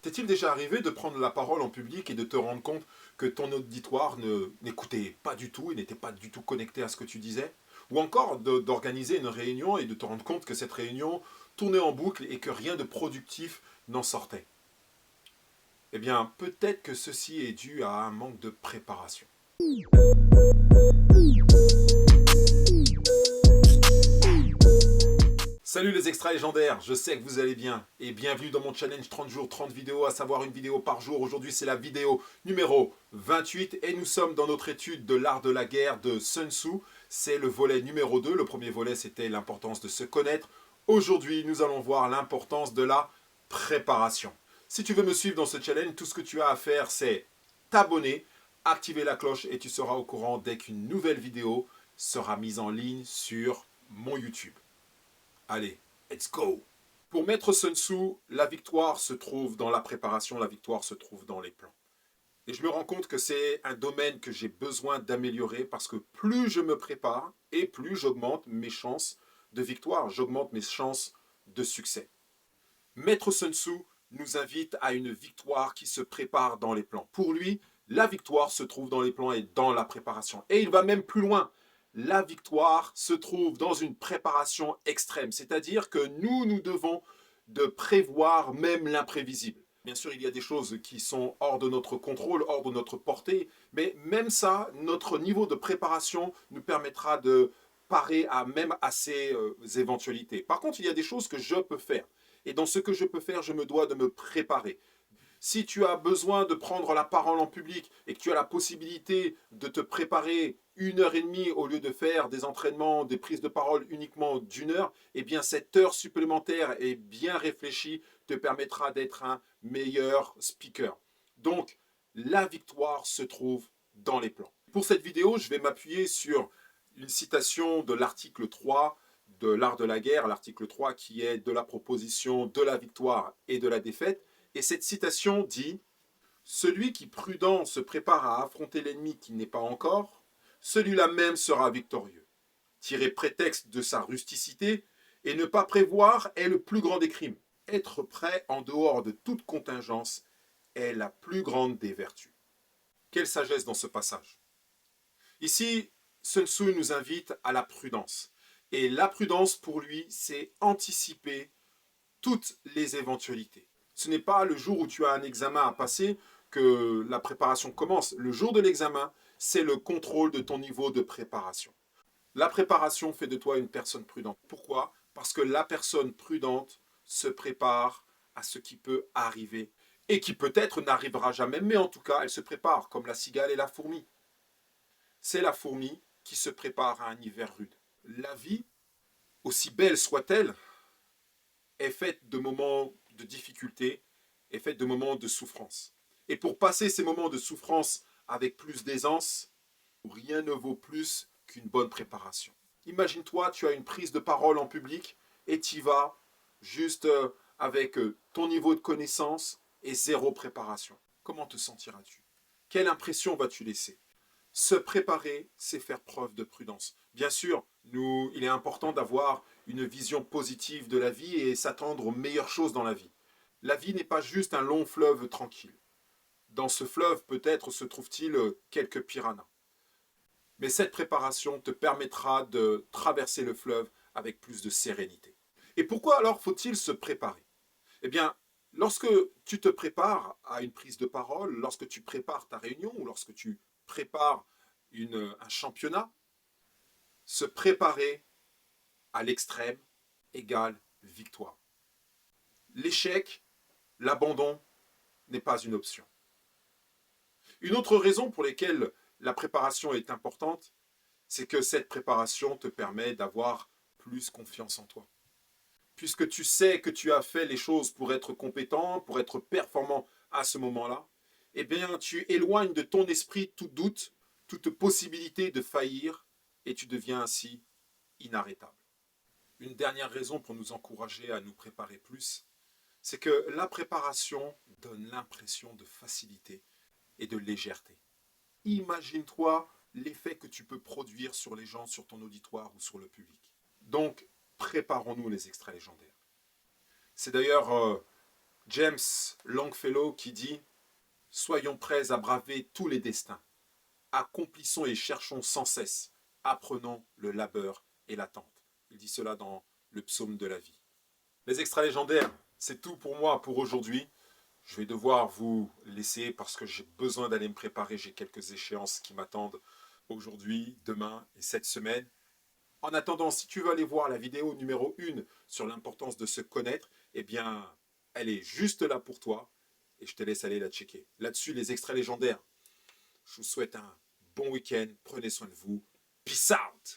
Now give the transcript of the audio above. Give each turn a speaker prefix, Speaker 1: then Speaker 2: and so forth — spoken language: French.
Speaker 1: T'est-il déjà arrivé de prendre la parole en public et de te rendre compte que ton auditoire n'écoutait pas du tout, il n'était pas du tout connecté à ce que tu disais? Ou encore d'organiser une réunion et de te rendre compte que cette réunion tournait en boucle et que rien de productif n'en sortait? Eh bien, peut-être que ceci est dû à un manque de préparation. Salut les extra légendaires, je sais que vous allez bien et bienvenue dans mon challenge 30 jours, 30 vidéos, à savoir une vidéo par jour. Aujourd'hui c'est la vidéo numéro 28 et nous sommes dans notre étude de l'art de la guerre de Sun Tzu. C'est le volet numéro 2, le premier volet c'était l'importance de se connaître. Aujourd'hui nous allons voir l'importance de la préparation. Si tu veux me suivre dans ce challenge, tout ce que tu as à faire c'est t'abonner, activer la cloche et tu seras au courant dès qu'une nouvelle vidéo sera mise en ligne sur mon YouTube. Allez, let's go! Pour Maître Sun Tzu, la victoire se trouve dans la préparation, la victoire se trouve dans les plans. Et je me rends compte que c'est un domaine que j'ai besoin d'améliorer parce que plus je me prépare et plus j'augmente mes chances de victoire, j'augmente mes chances de succès. Maître Sun Tzu nous invite à une victoire qui se prépare dans les plans. Pour lui, la victoire se trouve dans les plans et dans la préparation. Et il va même plus loin. La victoire se trouve dans une préparation extrême, c'est-à-dire que nous devons de prévoir même l'imprévisible. Bien sûr, il y a des choses qui sont hors de notre contrôle, hors de notre portée, mais même ça, notre niveau de préparation nous permettra de parer même à ces éventualités. Par contre, il y a des choses que je peux faire. Et dans ce que je peux faire, je me dois de me préparer. Si tu as besoin de prendre la parole en public et que tu as la possibilité de te préparer 1 heure et demie au lieu de faire des entraînements, des prises de parole uniquement d'1 heure, eh bien cette heure supplémentaire et bien réfléchie te permettra d'être un meilleur speaker. Donc, la victoire se trouve dans les plans. Pour cette vidéo, je vais m'appuyer sur une citation de l'article 3 de l'art de la guerre, l'article 3 qui est de la proposition de la victoire et de la défaite. Et cette citation dit « Celui qui prudent se prépare à affronter l'ennemi qui n'est pas encore, celui-là même sera victorieux. Tirer prétexte de sa rusticité et ne pas prévoir est le plus grand des crimes. Être prêt en dehors de toute contingence est la plus grande des vertus. » Quelle sagesse dans ce passage. Ici, Sun Tzu nous invite à la prudence. Et la prudence, pour lui, c'est anticiper toutes les éventualités. Ce n'est pas le jour où tu as un examen à passer que la préparation commence. Le jour de l'examen, c'est le contrôle de ton niveau de préparation. La préparation fait de toi une personne prudente. Pourquoi? Parce que la personne prudente se prépare à ce qui peut arriver et qui peut-être n'arrivera jamais, mais en tout cas, elle se prépare, comme la cigale et la fourmi. C'est la fourmi qui se prépare à un hiver rude. La vie, aussi belle soit-elle, est faite de moments de difficulté, est faite de moments de souffrance. Et pour passer ces moments de souffrance avec plus d'aisance, rien ne vaut plus qu'une bonne préparation. Imagine-toi, tu as une prise de parole en public et tu y vas juste avec ton niveau de connaissance et zéro préparation. Comment te sentiras-tu? Quelle impression vas-tu laisser? Se préparer, c'est faire preuve de prudence. Bien sûr, il est important d'avoir une vision positive de la vie et s'attendre aux meilleures choses dans la vie. La vie n'est pas juste un long fleuve tranquille. Dans ce fleuve, peut-être se trouve-t-il quelques piranhas. Mais cette préparation te permettra de traverser le fleuve avec plus de sérénité. Et pourquoi alors faut-il se préparer? Eh bien, lorsque tu te prépares à une prise de parole, lorsque tu prépares ta réunion ou lorsque tu prépares un championnat, se préparer à l'extrême égale victoire. L'échec, l'abandon n'est pas une option. Une autre raison pour laquelle la préparation est importante, c'est que cette préparation te permet d'avoir plus confiance en toi. Puisque tu sais que tu as fait les choses pour être compétent, pour être performant à ce moment-là, eh bien, tu éloignes de ton esprit tout doute, toute possibilité de faillir, et tu deviens ainsi inarrêtable. Une dernière raison pour nous encourager à nous préparer plus, c'est que la préparation donne l'impression de facilité et de légèreté. Imagine-toi l'effet que tu peux produire sur les gens, sur ton auditoire ou sur le public. Donc, préparons-nous les extraits légendaires. C'est d'ailleurs James Longfellow qui dit « Soyons prêts à braver tous les destins. Accomplissons et cherchons sans cesse. Apprenons le labeur et l'attente. » Il dit cela dans le psaume de la vie. Les extraits légendaires, c'est tout pour moi pour aujourd'hui. Je vais devoir vous laisser parce que j'ai besoin d'aller me préparer. J'ai quelques échéances qui m'attendent aujourd'hui, demain et cette semaine. En attendant, si tu veux aller voir la vidéo numéro 1 sur l'importance de se connaître, eh bien, elle est juste là pour toi et je te laisse aller la checker. Là-dessus, les extraits légendaires. Je vous souhaite un bon week-end. Prenez soin de vous. Peace out!